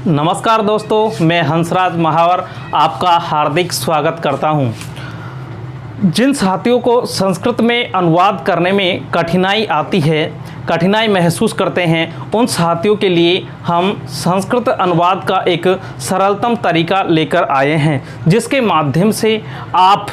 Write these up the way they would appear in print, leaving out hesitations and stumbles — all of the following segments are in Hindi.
नमस्कार दोस्तों, मैं हंसराज महावर आपका हार्दिक स्वागत करता हूं। जिन साथियों को संस्कृत में अनुवाद करने में कठिनाई आती है, कठिनाई महसूस करते हैं, उन साथियों के लिए हम संस्कृत अनुवाद का एक सरलतम तरीका लेकर आए हैं, जिसके माध्यम से आप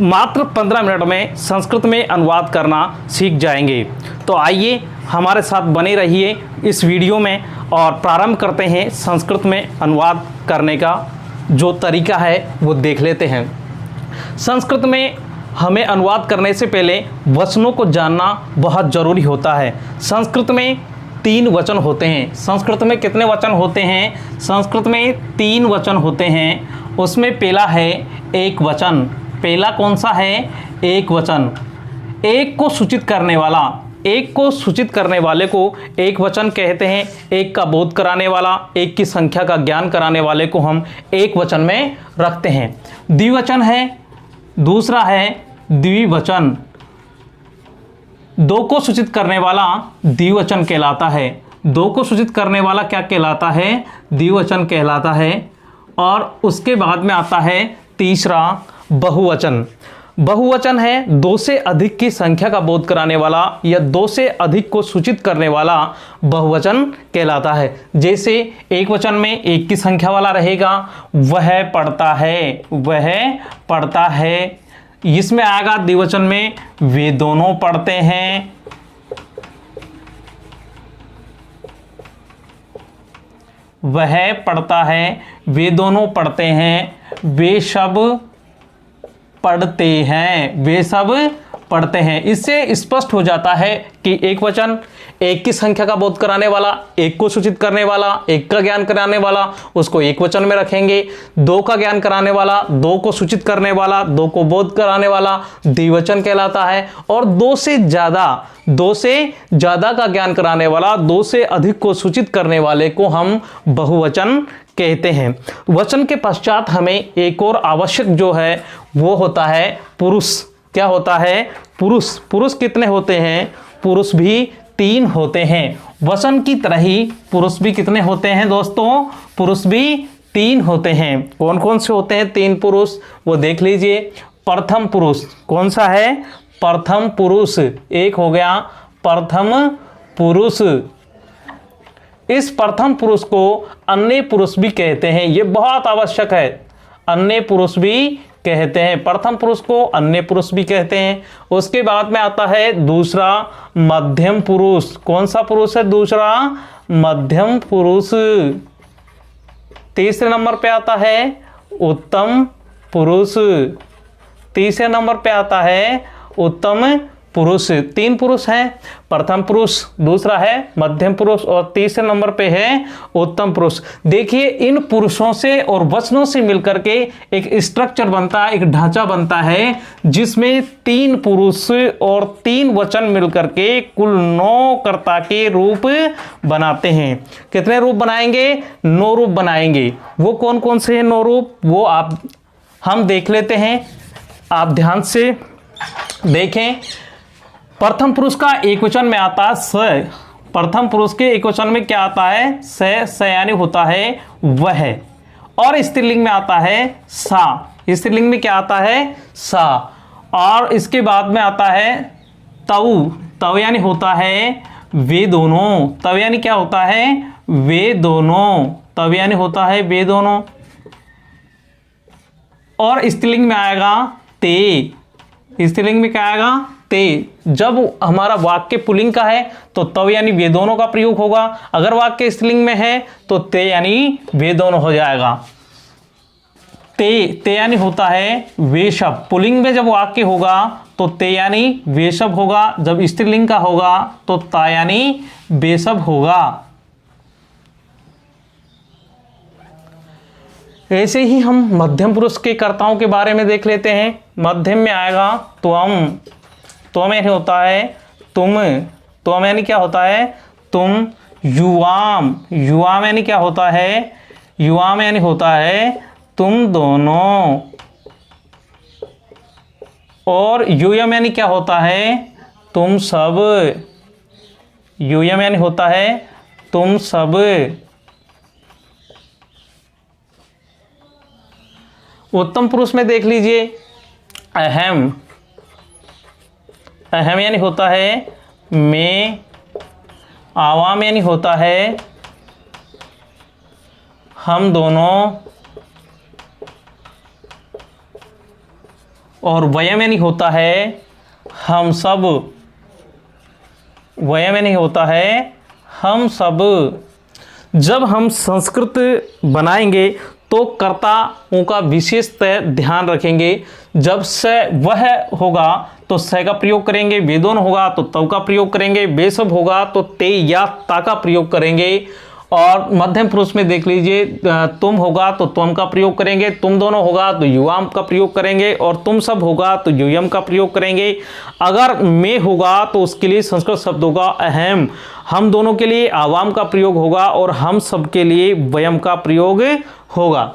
मात्र 15 मिनट में संस्कृत में अनुवाद करना सीख जाएंगे। तो आइए हमारे साथ बने रहिए इस वीडियो में और प्रारंभ करते हैं संस्कृत में अनुवाद करने का जो तरीका है वो देख लेते हैं। संस्कृत में हमें अनुवाद करने से पहले वचनों को जानना बहुत ज़रूरी होता है। संस्कृत में 3 वचन होते हैं। संस्कृत में कितने वचन होते हैं? संस्कृत में 3 वचन होते हैं। उसमें पहला है एक वचन। पहला कौन सा है? एक वचन। एक को सूचित करने वाला, एक को सूचित करने वाले को एक वचन कहते हैं। एक का बोध कराने वाला, एक की संख्या का ज्ञान कराने वाले को हम एक वचन में रखते हैं। द्विवचन है, दूसरा है द्विवचन। 2 को सूचित करने वाला द्विवचन कहलाता है। 2 को सूचित करने वाला क्या कहलाता है? द्विवचन कहलाता है। और उसके बाद में आता है तीसरा बहुवचन। बहुवचन है 2 से अधिक की संख्या का बोध कराने वाला या 2 से अधिक को सूचित करने वाला बहुवचन कहलाता है। जैसे एक वचन में एक की संख्या वाला रहेगा, वह पढ़ता है, वह पढ़ता है। इसमें आएगा द्विवचन में वे दोनों पढ़ते हैं, वह पढ़ता है, वे दोनों पढ़ते हैं, वे सब पढ़ते हैं, वे सब पढ़ते हैं। इससे स्पष्ट हो जाता है कि एक वचन एक की संख्या का बोध कराने वाला, एक को सूचित करने वाला, एक का ज्ञान कराने वाला, उसको एक वचन में रखेंगे। 2 का ज्ञान कराने वाला, 2 को सूचित करने वाला, 2 को बोध कराने वाला द्विवचन कहलाता है। और 2 से ज़्यादा का ज्ञान कराने वाला, 2 से अधिक को सूचित करने वाले को हम बहुवचन कहते हैं। वचन के पश्चात हमें एक और आवश्यक जो है वो होता है पुरुष। क्या होता है? पुरुष। पुरुष कितने होते हैं? पुरुष भी 3 होते हैं। वचन की तरह ही पुरुष भी कितने होते हैं दोस्तों? पुरुष भी 3 होते हैं। कौन कौन से होते हैं 3 पुरुष? वो देख लीजिए। प्रथम पुरुष कौन सा है? प्रथम पुरुष। एक हो गया प्रथम पुरुष। इस प्रथम पुरुष को अन्य पुरुष भी कहते हैं। ये बहुत आवश्यक है। अन्य पुरुष भी कहते हैं। प्रथम पुरुष को अन्य पुरुष भी कहते हैं। उसके बाद में आता है दूसरा मध्यम पुरुष। कौन सा पुरुष है दूसरा? मध्यम पुरुष। तीसरे नंबर पे आता है उत्तम पुरुष। तीसरे नंबर पे आता है उत्तम पुरुष। 3 पुरुष हैं। प्रथम पुरुष, दूसरा है मध्यम पुरुष और तीसरे नंबर पे है उत्तम पुरुष। देखिए इन पुरुषों से और वचनों से मिलकर के एक स्ट्रक्चर बनता है, एक ढांचा बनता है, जिसमें 3 पुरुष और 3 वचन मिलकर के कुल 9 कर्ता के रूप बनाते हैं। कितने रूप बनाएंगे? 9 रूप बनाएंगे। वो कौन कौन से हैं 9 रूप? वो हम देख लेते हैं। आप ध्यान से देखें। प्रथम पुरुष का एक वचन में आता है स। प्रथम पुरुष के एक वचन में क्या आता है? स यानी होता है वह। और स्त्रीलिंग में आता है सा। स्त्रीलिंग में क्या आता है? सा। और इसके बाद में आता है तव। तव यानी होता है वे दोनों। तव यानी क्या होता है? वे दोनों। तव यानी होता है वे दोनों। और स्त्रीलिंग में आएगा ते। स्त्रीलिंग में क्या आएगा? ते। जब हमारा वाक्य पुल्लिंग का है तो तव यानी वे दोनों का प्रयोग होगा। अगर वाक्य स्त्रीलिंग में है तो ते यानी वे दोनों हो जाएगा। ते यानी होता है वे सब। पुल्लिंग में जब वाक्य होगा तो ते यानी वे सब होगा। जब स्त्रीलिंग का होगा तो ता यानी वे सब होगा। ऐसे ही हम मध्यम पुरुष के कर्ताओं के बारे में देख लेते हैं। मध्यम में आएगा त्वम। त्वम यानी होता है तुम। त्वम यानी क्या होता है? तुम। युवाम। युवाम यानी क्या होता है? युवाम यानी होता है तुम दोनों। और यूयम यानी क्या होता है? तुम सब। यूयम यानी होता है तुम सब। उत्तम पुरुष में देख लीजिए अहम, अहम यानी होता है मैं, आवाम यानी होता है हम दोनों, और वयम यानी होता है हम सब, वयम यानी होता है हम सब। जब हम संस्कृत बनाएंगे तो कर्ताओं का विशेषतः ध्यान रखेंगे। जब स वह होगा तो स का प्रयोग करेंगे, वेदोन होगा तो तव का प्रयोग करेंगे, बेसब होगा तो ते या ता का प्रयोग करेंगे। और मध्यम पुरुष में देख लीजिए तुम होगा तो त्वम का प्रयोग करेंगे, तुम दोनों होगा तो युवाम का प्रयोग करेंगे, और तुम सब होगा तो यूयम का प्रयोग करेंगे। अगर मैं होगा तो उसके लिए संस्कृत शब्द होगा अहम, हम दोनों के लिए आवाम का प्रयोग होगा, और हम सब के लिए वयम का प्रयोग होगा।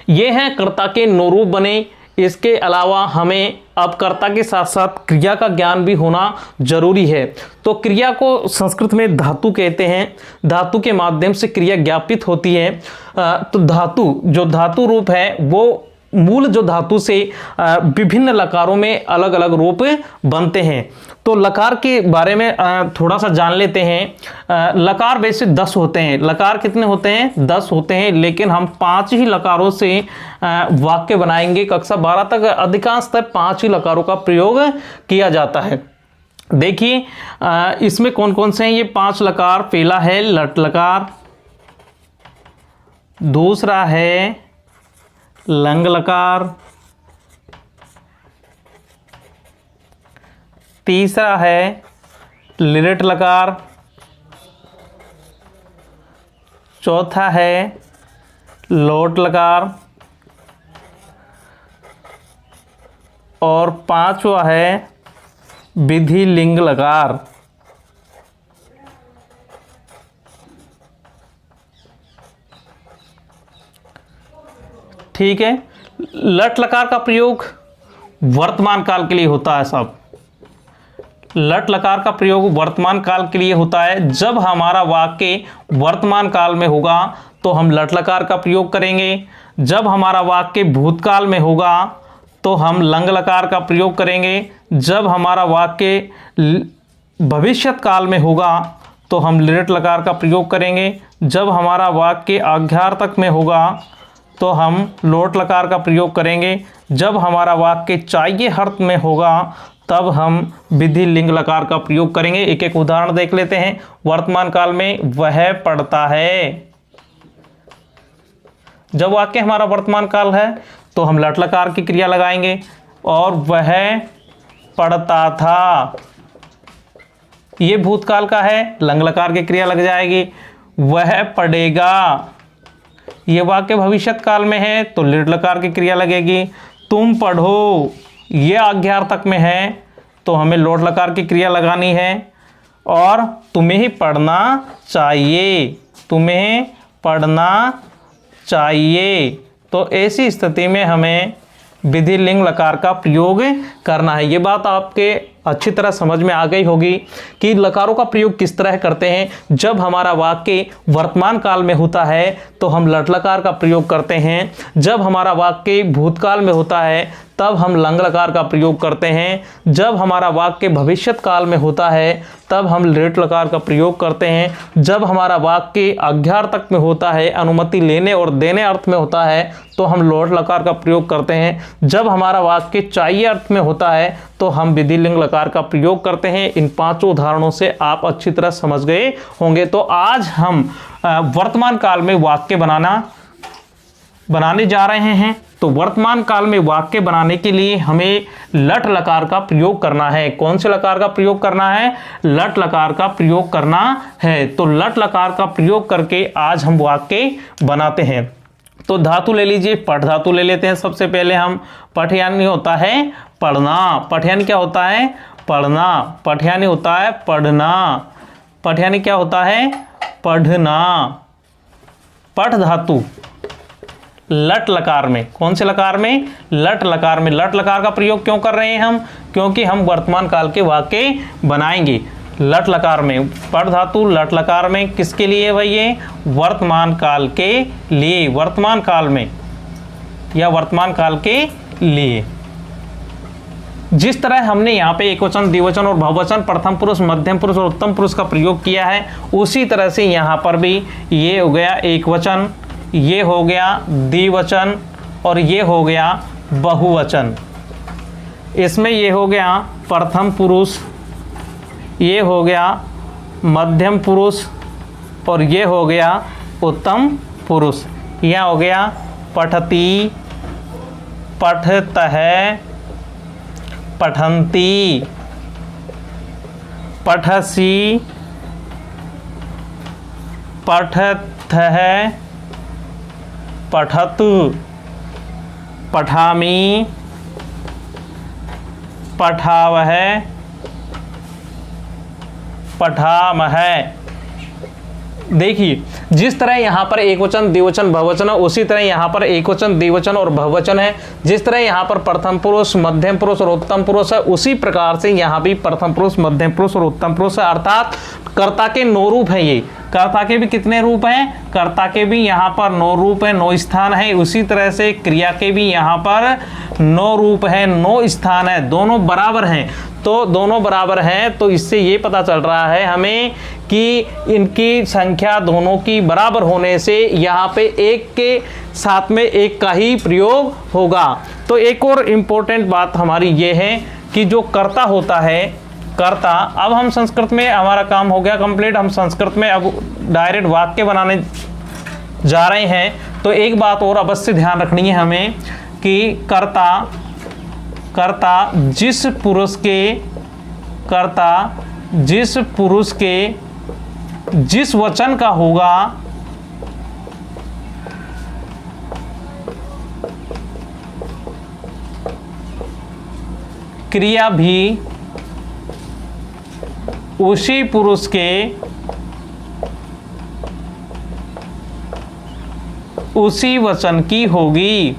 ये हैं कर्ता के नौ रूप बने। इसके अलावा हमें अब कर्ता के साथ साथ क्रिया का ज्ञान भी होना जरूरी है। तो क्रिया को संस्कृत में धातु कहते हैं। धातु के माध्यम से क्रिया ज्ञापित होती है। तो धातु जो धातु रूप है वो मूल जो धातु से विभिन्न लकारों में अलग अलग रूप बनते हैं। तो लकार के बारे में थोड़ा सा जान लेते हैं। लकार वैसे 10 होते हैं। लकार कितने होते हैं? 10 होते हैं, लेकिन हम 5 ही लकारों से वाक्य बनाएंगे। कक्षा 12 तक अधिकांशतः 5 ही लकारों का प्रयोग किया जाता है। देखिए इसमें कौन कौन से हैं ये 5 लकार। पहला है लट लकार, दूसरा है लंग लकार, तीसरा है लिरट लकार, चौथा है लोट लकार, और 5वां है विधि लिंग लकार। ठीक है। लट लकार का प्रयोग वर्तमान काल के लिए होता है। सब लट लकार का प्रयोग वर्तमान काल के लिए होता है। जब हमारा वाक्य वर्तमान काल में होगा तो हम लट लकार का प्रयोग करेंगे। जब हमारा वाक्य भूतकाल में होगा तो हम लंग लकार का प्रयोग करेंगे। जब हमारा वाक्य भविष्यत काल में होगा तो हम लिरट लकार का प्रयोग करेंगे। जब हमारा वाक्य आज्ञार्थक में होगा तो हम लोट लकार का प्रयोग करेंगे। जब हमारा वाक्य चाहिए अर्थ में होगा तब हम विधि लिंग लकार का प्रयोग करेंगे। एक एक उदाहरण देख लेते हैं। वर्तमान काल में वह पढ़ता है। जब वाक्य हमारा वर्तमान काल है तो हम लट लकार की क्रिया लगाएंगे। और वह पढ़ता था, ये भूतकाल का है, लंग लकार की क्रिया लग जाएगी। वह पढ़ेगा, ये वाक्य भविष्यत काल में है तो लिट लकार की क्रिया लगेगी। तुम पढ़ो, ये आज्ञार्थक में है तो हमें लोट लकार की क्रिया लगानी है। और तुम्हें ही पढ़ना चाहिए, तुम्हें पढ़ना चाहिए, तो ऐसी स्थिति में हमें विधि लिंग लकार का प्रयोग करना है। ये बात आपके अच्छी तरह समझ में आ गई होगी कि लकारों का प्रयोग किस तरह करते हैं। जब हमारा वाक्य वर्तमान काल में होता है तो हम लट लकार का प्रयोग करते हैं। जब हमारा वाक्य भूतकाल में होता है तब हम लंग लकार का प्रयोग करते हैं। जब हमारा वाक्य भविष्यत काल में होता है तब हम लिट लकार का प्रयोग करते हैं। जब हमारा वाक्य आज्ञार्थक में होता है, अनुमति लेने और देने अर्थ में होता है, तो हम लोट लकार का प्रयोग करते हैं। जब हमारा वाक्य चाहिए अर्थ में होता है तो हम विधि लिंग लकार का प्रयोग करते हैं। इन 5 उदाहरणों से आप अच्छी तरह समझ गए होंगे। तो आज हम वर्तमान काल में वाक्य बनाने जा रहे हैं। तो वर्तमान काल में वाक्य बनाने के लिए हमें लट लकार का प्रयोग करना है। कौन से लकार का प्रयोग करना है? लट लकार का प्रयोग करना है। तो लट लकार का प्रयोग करके आज हम वाक्य बनाते हैं। तो धातु ले लीजिए, पठ धातु ले लेते हैं। सबसे पहले हम पठ यानी होता है पढ़ना। पठ यानी क्या होता है? पढ़ना। पठ यानी होता है पढ़ना। पठ यानी क्या होता है? पढ़ना। पठ धातु लट लकार में, कौन से लकार में? लट लकार में। लट लकार का प्रयोग क्यों कर रहे हैं हम? क्योंकि हम वर्तमान काल के वाक्य बनाएंगे लट लकार में। पठ धातु लट लकार में किसके लिए भाई? ये वर्तमान काल के लिए। वर्तमान काल में या वर्तमान काल के लिए। जिस तरह हमने यहाँ पे एकवचन, द्विवचन और बहुवचन, प्रथम पुरुष, मध्यम पुरुष और उत्तम पुरुष का प्रयोग किया है, उसी तरह से यहाँ पर भी ये हो गया एकवचन, ये हो गया द्विवचन और ये हो गया बहुवचन। इसमें ये हो गया प्रथम पुरुष, ये हो गया मध्यम पुरुष और ये हो गया उत्तम पुरुष। यहाँ हो गया पठती, पठतः, पठन्ति, पठसि, पठतः, पठतु, पठामि, पठावः, पठामः। देखिए जिस तरह यहाँ पर एकवचन, द्विवचन, बहुवचन है, उसी तरह यहाँ पर एकवचन, द्विवचन और बहुवचन है। जिस तरह यहाँ पर प्रथम पुरुष, मध्यम पुरुष और उत्तम पुरुष है, उसी प्रकार से यहाँ भी प्रथम पुरुष, मध्यम पुरुष और उत्तम पुरुष है। अर्थात कर्ता के 9 रूप है। ये कर्ता के भी कितने रूप हैं? कर्ता के भी यहाँ पर 9 रूप है, 9 स्थान है। उसी तरह से क्रिया के भी यहाँ पर 9 रूप है, 9 स्थान है। दोनों बराबर हैं, तो दोनों बराबर हैं, तो इससे ये पता चल रहा है हमें कि इनकी संख्या दोनों की बराबर होने से यहाँ पे एक के साथ में एक का ही प्रयोग होगा। तो एक और इम्पोर्टेंट बात हमारी ये है कि जो कर्ता होता है, कर्ता, अब हम संस्कृत में, हमारा काम हो गया कंप्लीट, हम संस्कृत में अब डायरेक्ट वाक्य बनाने जा रहे हैं। तो एक बात और अवश्य ध्यान रखनी है हमें कि कर्ता, कर्ता जिस पुरुष के जिस वचन का होगा, क्रिया भी उसी पुरुष के उसी वचन की होगी।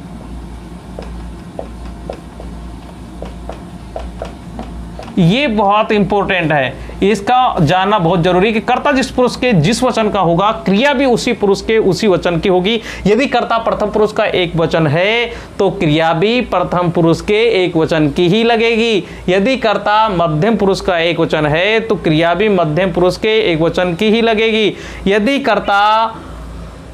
ये बहुत इंपॉर्टेंट है, इसका जानना बहुत जरूरी कि कर्ता जिस पुरुष के जिस वचन का होगा, क्रिया भी उसी पुरुष के उसी वचन की होगी। यदि कर्ता प्रथम पुरुष का एक वचन है तो क्रिया भी प्रथम पुरुष के एक वचन की ही लगेगी। यदि कर्ता मध्यम पुरुष का एक वचन है तो क्रिया भी मध्यम पुरुष के एक वचन की ही लगेगी। यदि कर्ता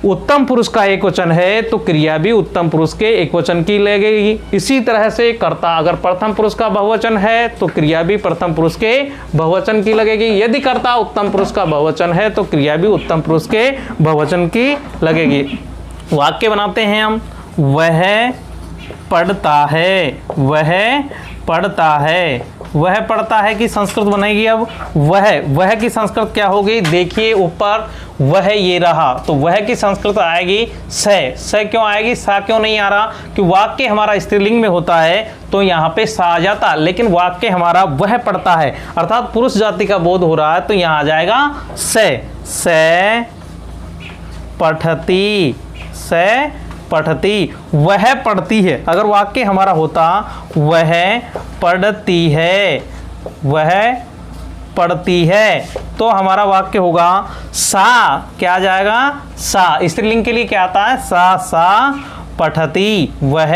उत्तम पुरुष का एक वचन है तो क्रिया भी उत्तम पुरुष के एक वचन की लगेगी। इसी तरह से कर्ता अगर प्रथम पुरुष का बहुवचन है तो क्रिया भी प्रथम पुरुष के बहुवचन की लगेगी। यदि कर्ता उत्तम पुरुष का बहुवचन है तो क्रिया भी उत्तम पुरुष के बहुवचन की लगेगी। वाक्य बनाते हैं हम। वह पढ़ता है, वह पढ़ता है, वह पढ़ता है की संस्कृत बनेगी। अब वह की संस्कृत क्या होगी? देखिए ऊपर वह ये रहा, तो वह की संस्कृत आएगी स क्यों आएगी? सा क्यों नहीं आ रहा? कि वाक्य हमारा स्त्रीलिंग में होता है तो यहाँ पे सा आ जाता, लेकिन वाक्य हमारा वह पढ़ता है अर्थात पुरुष जाति का बोध हो रहा है तो यहाँ आ जाएगा स पठती, स पठती, वह पढ़ती है। अगर वाक्य हमारा होता वह पढ़ती है, वह पढ़ती है, तो हमारा वाक्य होगा सा, क्या आ जाएगा? सा। स्त्रीलिंग के लिए क्या आता है? सा पठती, वह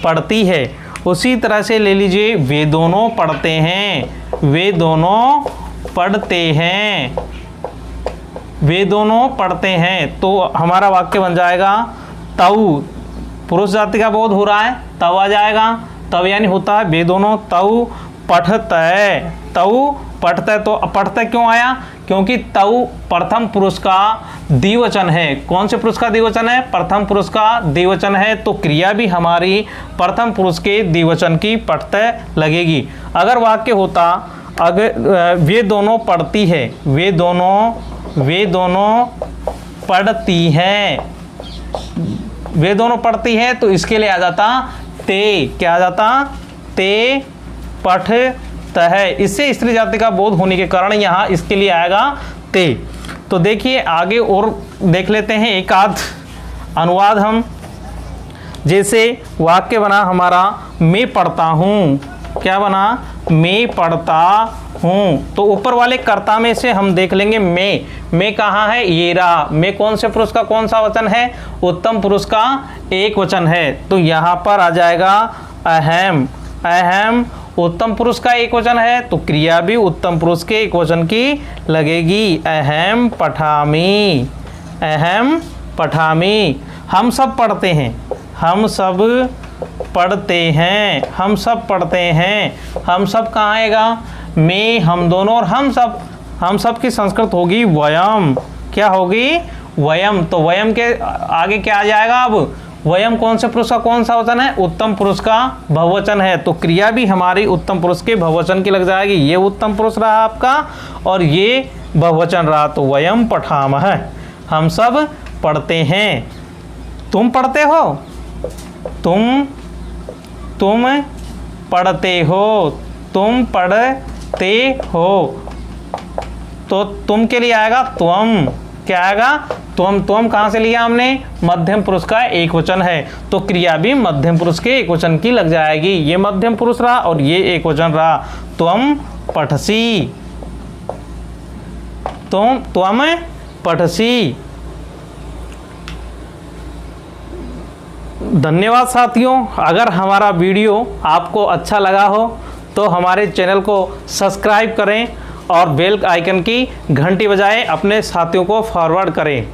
पढ़ती है। उसी तरह से ले लीजिए, वे दोनों पढ़ते हैं, वे दोनों पढ़ते हैं, वे दोनों पढ़ते हैं, तो हमारा वाक्य बन जाएगा तऊ, पुरुष जाति का बोध हो रहा है, तव आ जाएगा। तव यानी होता है वे दोनों, तऊ पठतय, तऊ पढ़ते, तो पढ़ते क्यों आया? क्योंकि तऊ प्रथम पुरुष का द्विवचन है। कौन से पुरुष का द्विवचन है? प्रथम पुरुष का द्विवचन है, तो क्रिया भी हमारी प्रथम पुरुष के द्विवचन की पढ़ते लगेगी। अगर वाक्य होता अगर वे दोनों पढ़ती है, वे दोनों पढ़ती हैं, वे दोनों पढ़ती है, तो इसके लिए आ जाता ते, क्या आ जाता? ते पठत है। इससे स्त्री जाति का बोध होने के कारण यहाँ इसके लिए आएगा ते। तो देखिए आगे और देख लेते हैं एक आध अनुवाद हम। जैसे वाक्य बना हमारा, मैं पढ़ता हूँ, क्या बना, मैं पढ़ता हूँ। तो ऊपर वाले कर्ता में से हम देख लेंगे मैं कहाँ है, ये रहा। मैं कौन से पुरुष का कौन सा वचन है, उत्तम पुरुष का एक वचन है। तो यहाँ पर आ जाएगा अहम। अहम उत्तम पुरुष का एक वचन है तो क्रिया भी उत्तम पुरुष के एक वचन की लगेगी। अहम पठामि, अहम पठामि। हम सब पढ़ते हैं, हम सब पढ़ते हैं, हम सब पढ़ते हैं। हम सब कहाँ आएगा, मैं, हम दोनों और हम सब की संस्कृत होगी वयम। क्या होगी, वयम। तो वयम के आगे क्या आ जाएगा, अब वयम कौन से पुरुष का कौन सा वचन है, उत्तम पुरुष का बहुवचन है। तो क्रिया भी हमारी उत्तम पुरुष के बहुवचन की लग जाएगी। ये उत्तम पुरुष रहा आपका और ये बहुवचन रहा। तो वयम पठामः, हम सब पढ़ते हैं। तुम पढ़ते हो, तुम पढ़ते हो, तुम पढ़ते हो। तो तुम के लिए आएगा त्वम। क्या आएगा, त्वम कहाँ से लिया हमने, मध्यम पुरुष का एक वचन है। तो क्रिया भी मध्यम पुरुष के एक वचन की लग जाएगी। ये मध्यम पुरुष रहा और ये एक वचन रहा। त्वम पठसी, त्वम पठसी। धन्यवाद साथियों। अगर हमारा वीडियो आपको अच्छा लगा हो तो हमारे चैनल को सब्सक्राइब करें और बेल आइकन की घंटी बजाएं, अपने साथियों को फॉरवर्ड करें।